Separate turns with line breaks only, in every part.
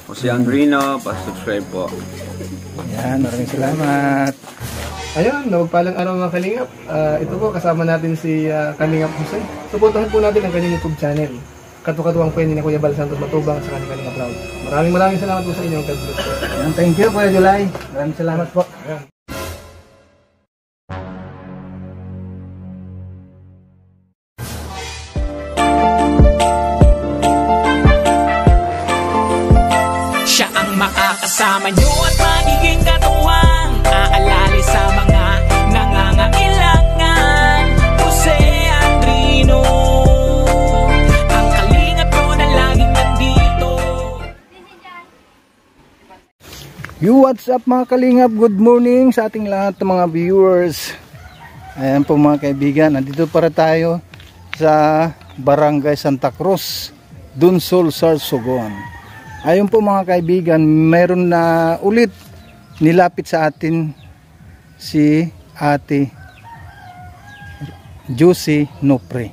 Jose Andrino, pa-subscribe po.
Yan, maraming salamat.
Ayun, mapagpalang araw mga Kalingap. Ito po, kasama natin si Kalingap Jose. Suportahan po natin ang kanyang YouTube channel. Katuwang po yun ni Kuya Bal Santos Matubang sa kanyang Kalingap Proud. Maraming salamat po sa inyo. God bless po.
Thank you, Kuya July. Maraming salamat po.
Siya ang makakasama nyo at magiging katuwang aalali sa mga nangangailangan. Jose Andrino, ang kalingap ko na laging nandito.
What's up mga Kalingap? Good morning sa ating lahat ng mga viewers. Ayan po mga kaibigan, nandito para tayo sa Barangay Santa Cruz, Dunsol, Sorsogon. Ayun po mga kaibigan, meron na ulit nilapit sa atin si Ate Josie Nopre.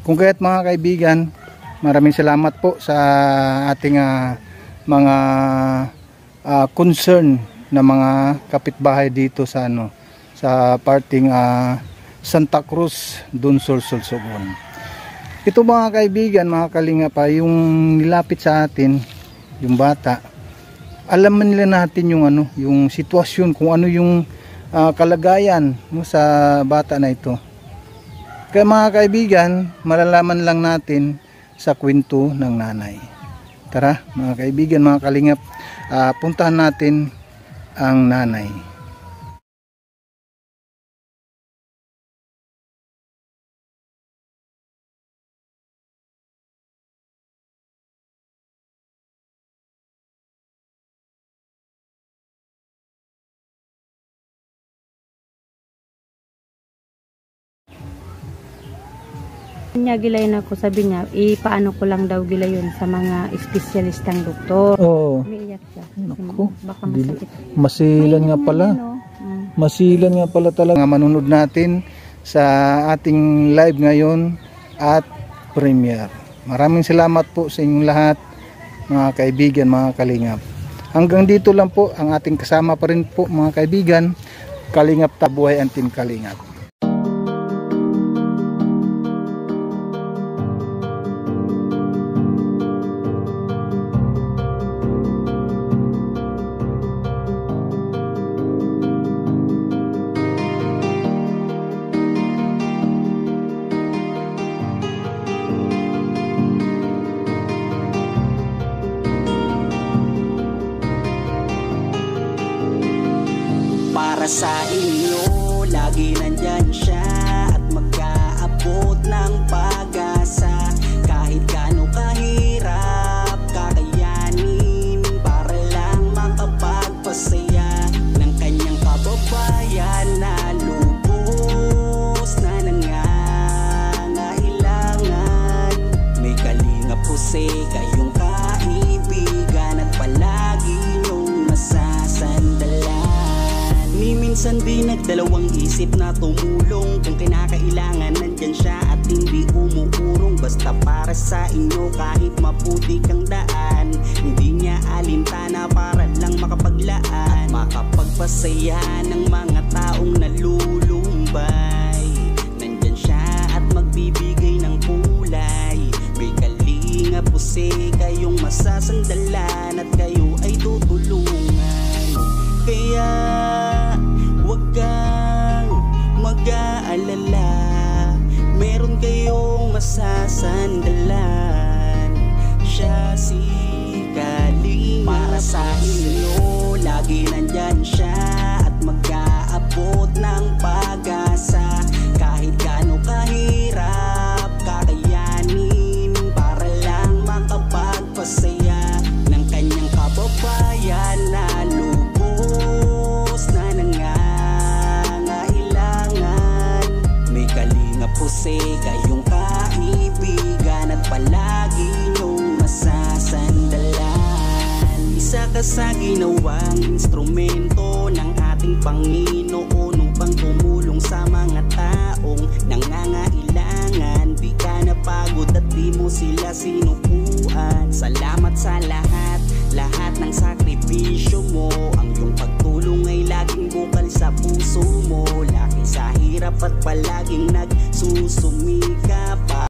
Kung kaya't mga kaibigan, maraming salamat po sa ating mga concern na mga kapitbahay dito sa sa parting Santa Cruz, Dunsol, Sorsogon. Ito mga kaibigan, mga Kalingap, yung nilapit sa atin yung bata, alam nila natin yung yung sitwasyon, kung ano yung kalagayan sa bata na ito. Kaya mga kaibigan, malalaman lang natin sa kwento ng nanay. Tara mga kaibigan, mga Kalingap, puntahan natin ang nanay.
Niya gilayin ako, sabi niya, ipaano ko lang daw gilayon sa mga espesyalistang doktor.
Oo.
Umiiyak siya.
Naku,
baka masakit.
masilan nga pala. Masilan nga pala talaga. Manunod natin sa ating live ngayon at premiere. Maraming salamat po sa inyong lahat mga kaibigan, mga Kalingap. Hanggang dito lang po ang ating kasama pa rin po mga kaibigan, Kalingap Tabuhay and Team Kalingap.
Para sa inyo, lagi nandyan siya at mag-aabot ng pag-asa. Kahit gaano kahirap, kakayanin para lang makapagpasaya ng kanyang kababayan na lubos na nangangailangan. May Kalingap Jose, kayong kaibigan at palagi niyong masasandalan. Minsan di nagdalawang isip na tumulong, kung kinakailangan nandyan siya at hindi umuurong. Basta para sa inyo kahit maputi kang daan, hindi niya alintana para lang makapaglaan at makapagpasaya ng mga taong nalulumbay. Nandyan siya at magbibigay ng kulay. May Kalingap Jose, kayong masasandalan at kayo ay tutulungan. Kaya huwag kang mag-aalala, meron kayong masasandalan. Siya si Kalingap. Para sa inyo, lagi nandyan siya at mag-aabot ng pag-asa. Kahit gaano kahirap, kakayanin para lang makapagpasaya ng kanyang kababayan na lubos na nangangailangan. May Kalingap Jose, kayong kaibigan at palagi niyong masasandalan. Isa ka sa ginawang instrumento ng ating Panginoon upang tumulong sa mga taong nangangailangan. Di ka napagod at di mo sila sinukuan. Salamat sa lahat dapat palaging nagsusumikap.